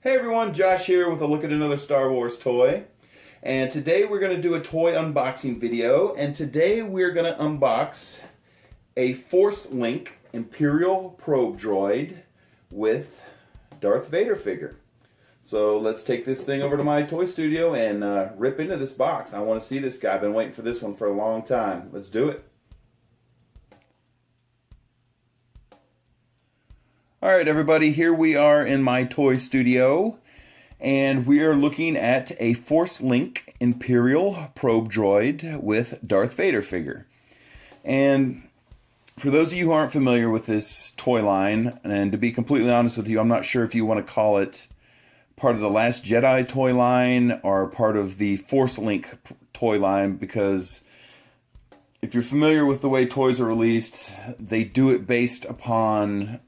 Hey everyone, Josh here with a look at another Star Wars toy. And today we're going to do a toy unboxing video. And today we're going to unbox a Force Link Imperial probe droid with Darth Vader figure. So let's take this thing over to my toy studio and rip into this box. I want to see this guy. I've been waiting for this one for a long time. Let's do it. Alright everybody, here we are in my toy studio, and we are looking at a Force Link Imperial probe droid with Darth Vader figure. And for those of you who aren't familiar with this toy line, and to be completely honest with you, I'm not sure if you want to call it part of the Last Jedi toy line or part of the Force Link toy line, because if you're familiar with the way toys are released, they do it based upon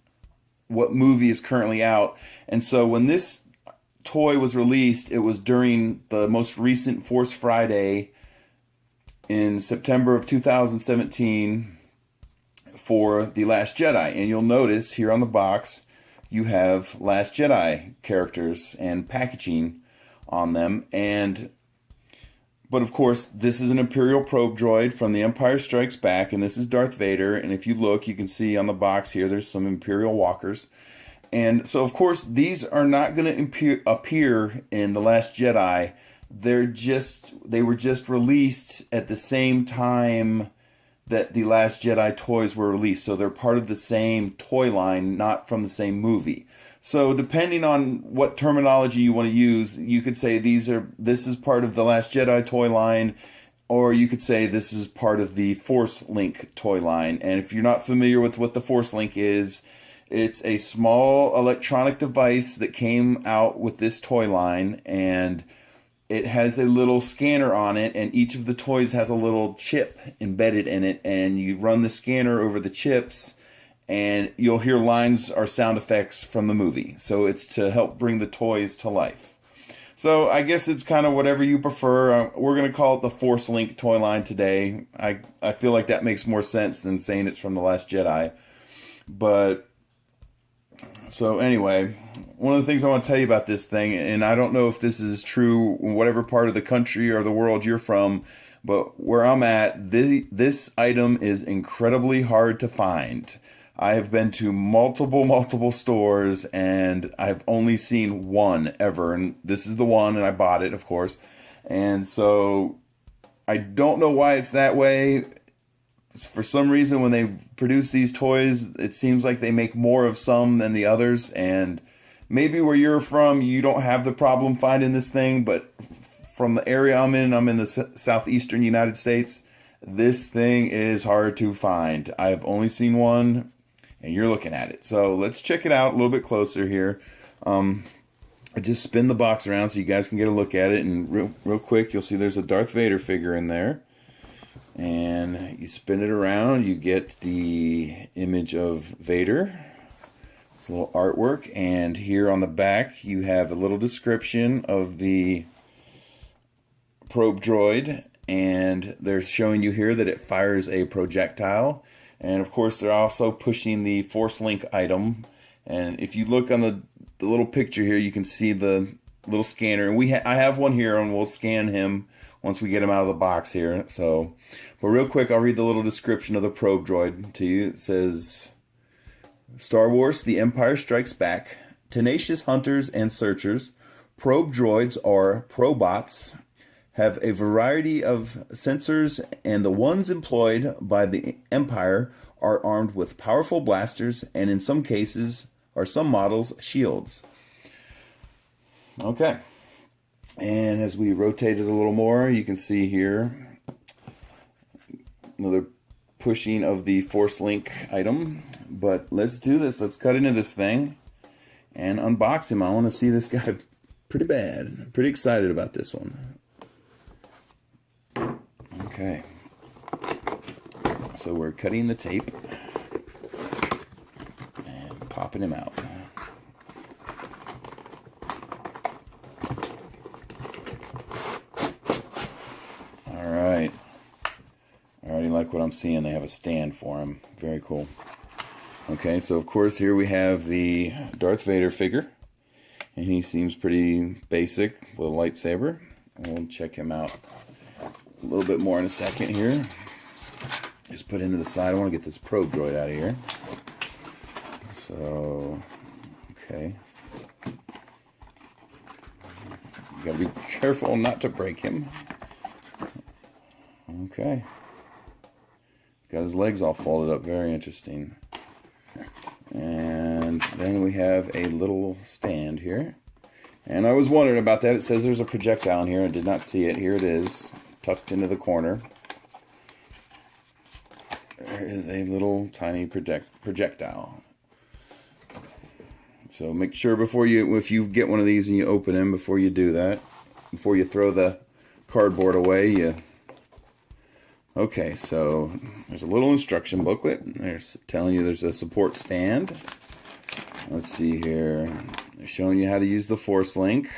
what movie is currently out. And so when this toy was released, it was during the most recent Force Friday in September of 2017 for The Last Jedi. And you'll notice here on the box you have Last Jedi characters and packaging on them. But of course, this is an Imperial probe droid from The Empire Strikes Back, and this is Darth Vader. And if you look, you can see on the box here, there's some Imperial walkers. And so, of course, these are not going to appear in The Last Jedi. They were just released at the same time that The Last Jedi toys were released. So they're part of the same toy line, not from the same movie. So depending on what terminology you want to use, you could say this is part of the Last Jedi toy line, or you could say this is part of the Force Link toy line. And if you're not familiar with what the Force Link is, it's a small electronic device that came out with this toy line, and it has a little scanner on it, and each of the toys has a little chip embedded in it, and you run the scanner over the chips, and you'll hear lines or sound effects from the movie. So it's to help bring the toys to life. So I guess it's kind of whatever you prefer. We're going to call it the Force Link toy line today. I feel like that makes more sense than saying it's from The Last Jedi. But, so anyway, one of the things I want to tell you about this thing, and I don't know if this is true in whatever part of the country or the world you're from, but where I'm at, this item is incredibly hard to find. I have been to multiple stores, and I've only seen one ever, and this is the one, and I bought it, of course. And so I don't know why it's that way. For some reason, when they produce these toys, it seems like they make more of some than the others, and maybe where you're from, you don't have the problem finding this thing, but from the area I'm in the southeastern United States, this thing is hard to find. I've only seen one, and you're looking at it. So let's check it out a little bit closer here. I just spin the box around so you guys can get a look at it, and real quick, you'll see there's a Darth Vader figure in there. And you spin it around, you get the image of Vader. It's a little artwork, and here on the back you have a little description of the probe droid, and they're showing you here that it fires a projectile. And of course they're also pushing the Force Link item, and if you look on the little picture here, you can see the little scanner, and I have one here, and we'll scan him once we get him out of the box here. So, but real quick, I'll read the little description of the probe droid to you. It says, Star Wars: The Empire Strikes Back. Tenacious hunters and searchers, probe droids, or probots, have a variety of sensors, and the ones employed by the Empire are armed with powerful blasters, and in some cases, or some models, shields. Okay. And as we rotate it a little more, you can see here another pushing of the Force Link item. But let's do this. Let's cut into this thing and unbox him. I want to see this guy pretty bad. I'm pretty excited about this one. Okay. So we're cutting the tape and popping him out. Alright. I already like what I'm seeing. They have a stand for him. Very cool. Okay, so of course here we have the Darth Vader figure. And he seems pretty basic with a lightsaber. We'll check him out a little bit more in a second here. Just put into the side. I want to get this probe droid out of here. So, okay. You gotta be careful not to break him. Okay. Got his legs all folded up. Very interesting. And then we have a little stand here. And I was wondering about that. It says there's a projectile in here. I did not see it. Here it is, tucked into the corner. There is a little tiny projectile. So make sure if you get one of these and you open them, before you do that, before you throw the cardboard away, okay, so there's a little instruction booklet. There's telling you there's a support stand. Let's see here. They're showing you how to use the Force Link.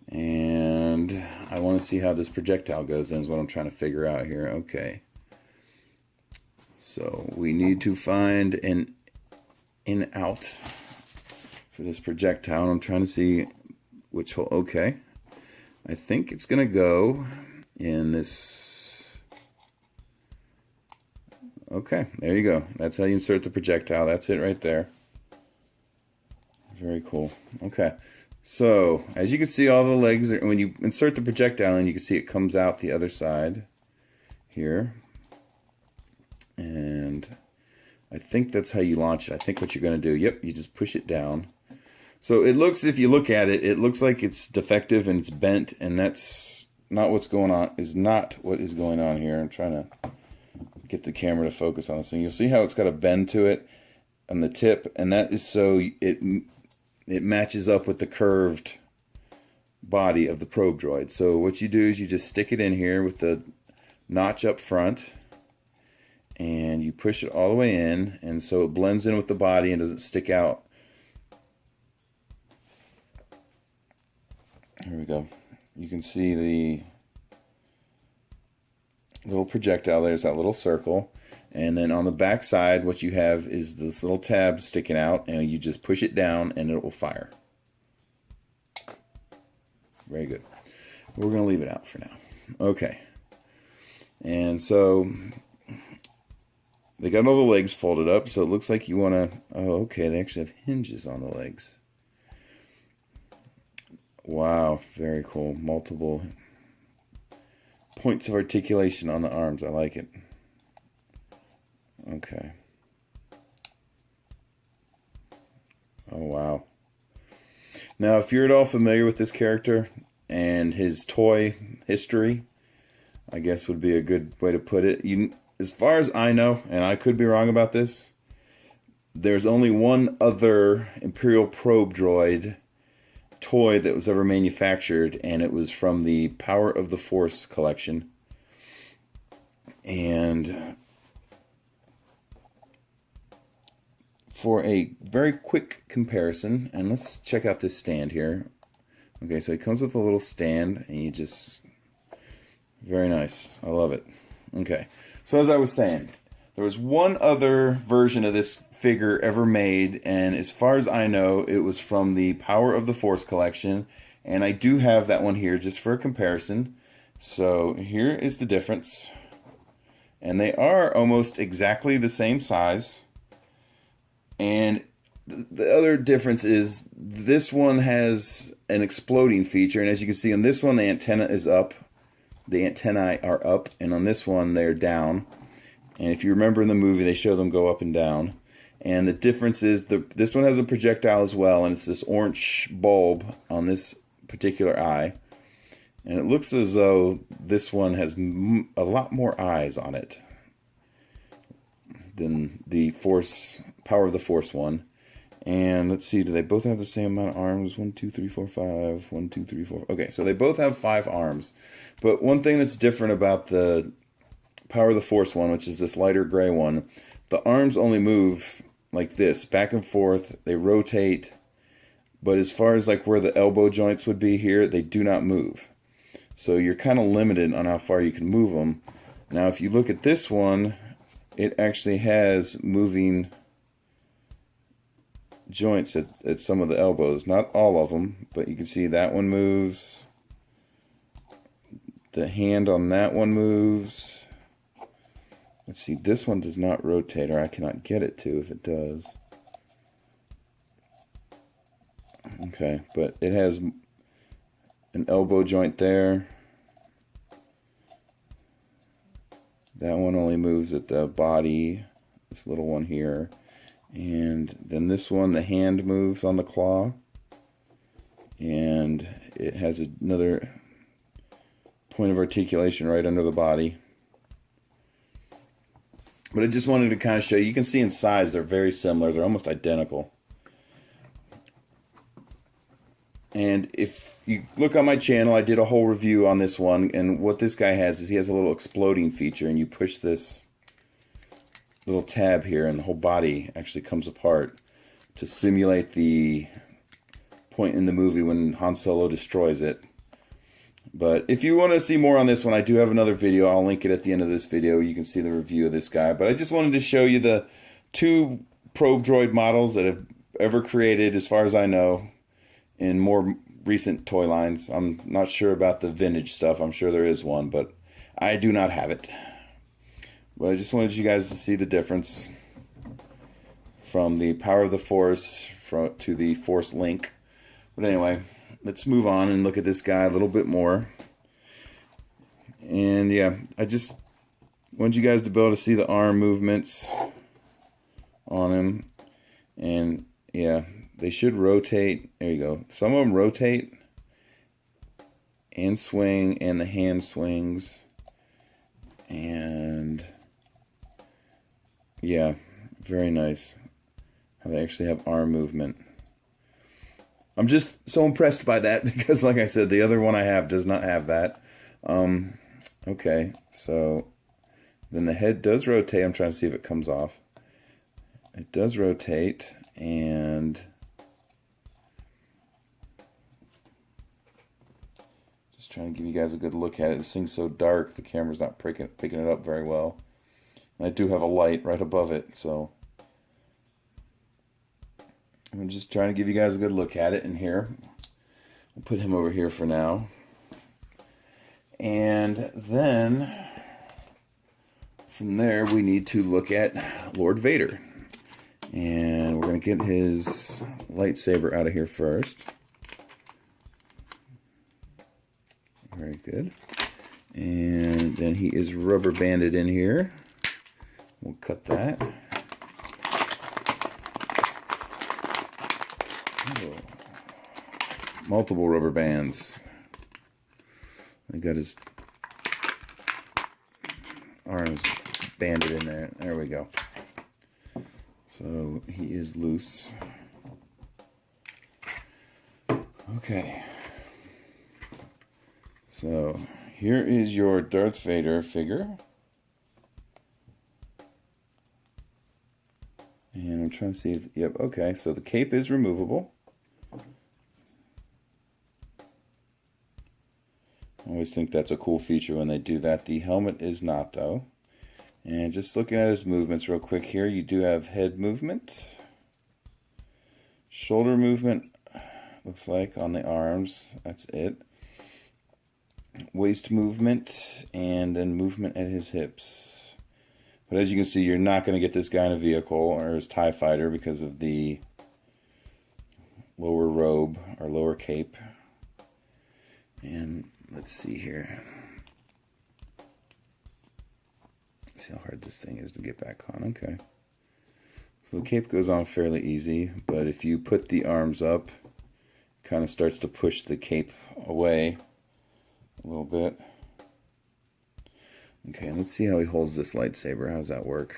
And I want to see how this projectile goes in is what I'm trying to figure out here. Okay. So we need to find an in-out for this projectile. I'm trying to see which hole. Okay. I think it's going to go in this. Okay, there you go. That's how you insert the projectile. That's it right there. Very cool. Okay. So, as you can see, all the legs, when you insert the projectile in, you can see it comes out the other side here. And I think that's how you launch it. I think what you're going to do, yep, you just push it down. So it looks, if you look at it, it looks like it's defective and it's bent, and that's not what's going on, is not what is going on here. I'm trying to get the camera to focus on this thing. You'll see how it's got a bend to it on the tip, and that is so it matches up with the curved body of the probe droid. So what you do is you just stick it in here with the notch up front, and you push it all the way in, and so it blends in with the body and doesn't stick out. Here we go. You can see the little projectile. There's that little circle. And then on the back side, what you have is this little tab sticking out, and you just push it down and it will fire. Very good. We're going to leave it out for now. Okay. And so they got all the legs folded up, so it looks like you want to... Oh, okay, they actually have hinges on the legs. Wow, very cool. Multiple points of articulation on the arms. I like it. Okay. Oh, wow. Now, if you're at all familiar with this character and his toy history, I guess would be a good way to put it. As far as I know, and I could be wrong about this, there's only one other Imperial probe droid toy that was ever manufactured, and it was from the Power of the Force collection. And for a very quick comparison, and let's check out this stand here. Okay, so it comes with a little stand, and you just... Very nice. I love it. Okay, so as I was saying, there was one other version of this figure ever made, and as far as I know, it was from the Power of the Force collection, and I do have that one here just for a comparison. So here is the difference, and they are almost exactly the same size. And the other difference is this one has an exploding feature, and as you can see on this one, the antenna is up. The antennae are up, and on this one, they're down. And if you remember in the movie, they show them go up and down. And the difference is this one has a projectile as well, and it's this orange bulb on this particular eye. And it looks as though this one has a lot more eyes on it than the Power of the Force one. And let's see, do they both have the same amount of arms? 1, 2, 3, 4, 5. 1, 2, 3, 4. Okay, so they both have 5 arms. But one thing that's different about the Power of the Force one, which is this lighter gray one, the arms only move like this, back and forth. They rotate. But as far as like where the elbow joints would be here, they do not move. So you're kind of limited on how far you can move them. Now, if you look at this one, it actually has moving joints at some of the elbows. Not all of them, but you can see that one moves. The hand on that one moves. Let's see, this one does not rotate, or I cannot get it to if it does. Okay, but it has an elbow joint there. That one only moves at the body, this little one here. And then this one, the hand moves on the claw. And it has another point of articulation right under the body. But I just wanted to kind of show you. You can see in size they're very similar. They're almost identical. And if you look on my channel, I did a whole review on this one. And what this guy has is he has a little exploding feature. And you push this little tab here and the whole body actually comes apart to simulate the point in the movie when Han Solo destroys it. But if you want to see more on this one, I do have another video. I'll link it at the end of this video. You can see the review of this guy. But I just wanted to show you the 2 probe droid models that have ever created, as far as I know, in more recent toy lines. I'm not sure about the vintage stuff. I'm sure there is one, but I do not have it. But I just wanted you guys to see the difference from the power of the Force to the Force Link. But anyway, let's move on and look at this guy a little bit more. And yeah, I just want you guys to be able to see the arm movements on him. And yeah, they should rotate. There you go. Some of them rotate and swing, and the hand swings. And yeah, very nice how they actually have arm movement. I'm just so impressed by that because, like I said, the other one I have does not have that. Okay, so then the head does rotate. I'm trying to see if it comes off. It does rotate, and just trying to give you guys a good look at it. This thing's so dark, the camera's not picking it up very well. And I do have a light right above it, so I'm just trying to give you guys a good look at it in here. We'll put him over here for now. And then from there we need to look at Lord Vader. And we're going to get his lightsaber out of here first. Very good. And then he is rubber banded in here. We'll cut that. Oh. Multiple rubber bands. I got his arms banded in there. There we go. So he is loose. Okay. So here is your Darth Vader figure. And I'm trying to see if, yep, okay, so the cape is removable. I always think that's a cool feature when they do that. The helmet is not, though. And just looking at his movements real quick here, you do have head movement. Shoulder movement, looks like, on the arms. That's it. Waist movement, and then movement at his hips. But as you can see, you're not going to get this guy in a vehicle or his TIE fighter because of the lower robe or lower cape. And let's see here. See how hard this thing is to get back on. Okay. So the cape goes on fairly easy, but if you put the arms up, it kind of starts to push the cape away a little bit. Okay, let's see how he holds this lightsaber. How does that work?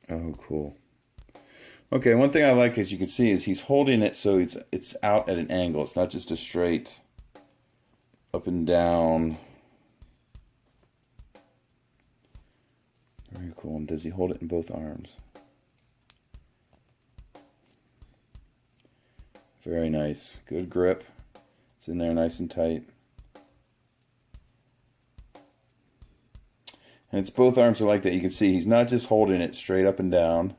Oh, cool. Okay, one thing I like, as you can see, is he's holding it so it's out at an angle. It's not just a straight up and down. Very cool. And does he hold it in both arms? Very nice. Good grip. It's in there nice and tight. And it's both arms are like that. You can see he's not just holding it straight up and down.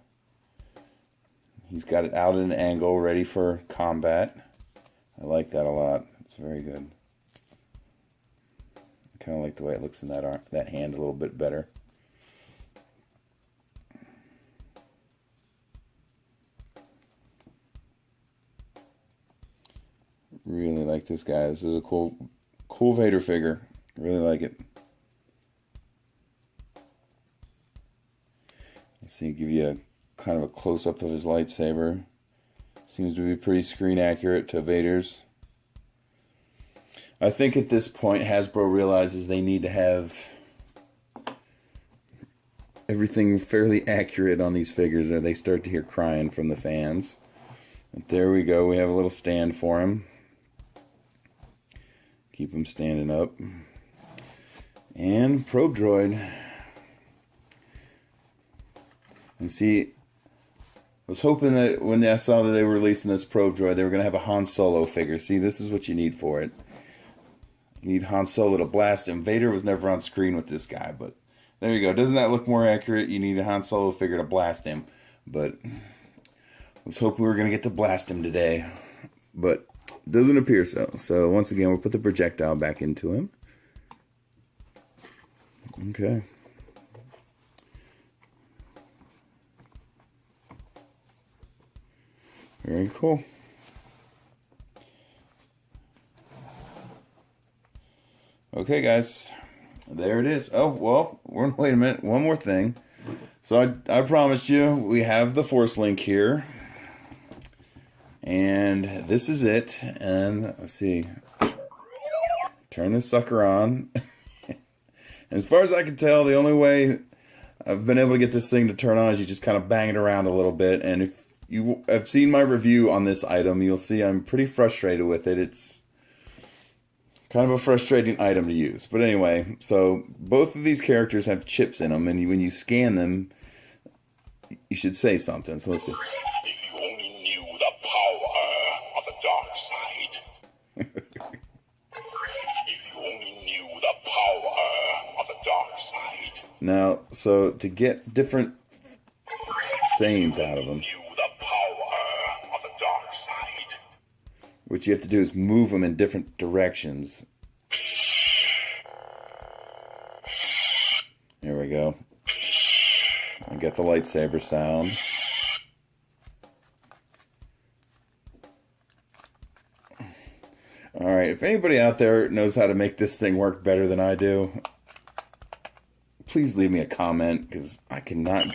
He's got it out at an angle, ready for combat. I like that a lot. It's very good. I kind of like the way it looks in that hand a little bit better. Really like this guy. This is a cool Vader figure. Really like it. Let's see, give you a kind of a close-up of his lightsaber. Seems to be pretty screen accurate to Vader's. I think at this point Hasbro realizes they need to have everything fairly accurate on these figures, or they start to hear crying from the fans. But there we go. We have a little stand for him. Keep him standing up. And Probe Droid. And see, I was hoping that when I saw that they were releasing this Probe Droid, they were going to have a Han Solo figure. See, this is what you need for it. You need Han Solo to blast him. Vader was never on screen with this guy, but there you go. Doesn't that look more accurate? You need a Han Solo figure to blast him. But I was hoping we were going to get to blast him today. But it doesn't appear so. So once again, we'll put the projectile back into him. Okay. Very cool. Okay, guys. There it is. Oh, well, wait a minute. One more thing. So I promised you we have the Force Link here. And this is it. And let's see. Turn this sucker on. And as far as I can tell, the only way I've been able to get this thing to turn on is you just kind of bang it around a little bit. And if you have seen my review on this item, you'll see I'm pretty frustrated with it. It's kind of a frustrating item to use. But anyway, so both of these characters have chips in them, and when you scan them, you should say something. So let's see. If you only knew the power of the dark side. If you only knew the power of the dark side. Now, so to get different sayings out of them, what you have to do is move them in different directions. There we go. I get the lightsaber sound. Alright, if anybody out there knows how to make this thing work better than I do, please leave me a comment, because I cannot...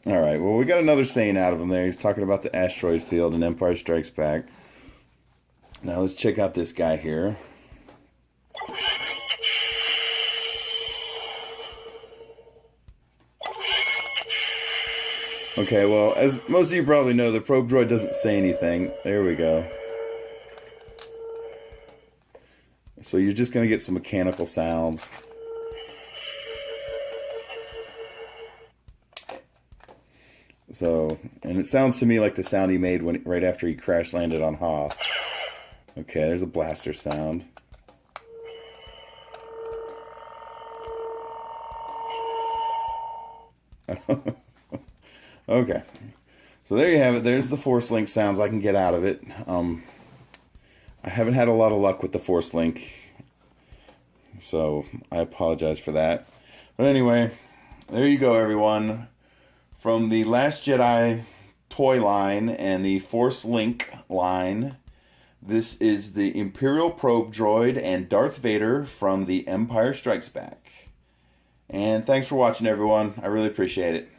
Alright, well, we got another saying out of him there. He's talking about the asteroid field in Empire Strikes Back. Now let's check out this guy here. Okay, well, as most of you probably know, the probe droid doesn't say anything. There we go. So you're just going to get some mechanical sounds. So, and it sounds to me like the sound he made right after he crash landed on Hoth. Okay, there's a blaster sound. Okay, so there you have it. There's the Force Link sounds I can get out of it. I haven't had a lot of luck with the Force Link, so I apologize for that. But anyway, there you go, everyone. From the Last Jedi toy line and the Force Link line, this is the Imperial Probe Droid and Darth Vader from The Empire Strikes Back. And thanks for watching, everyone. I really appreciate it.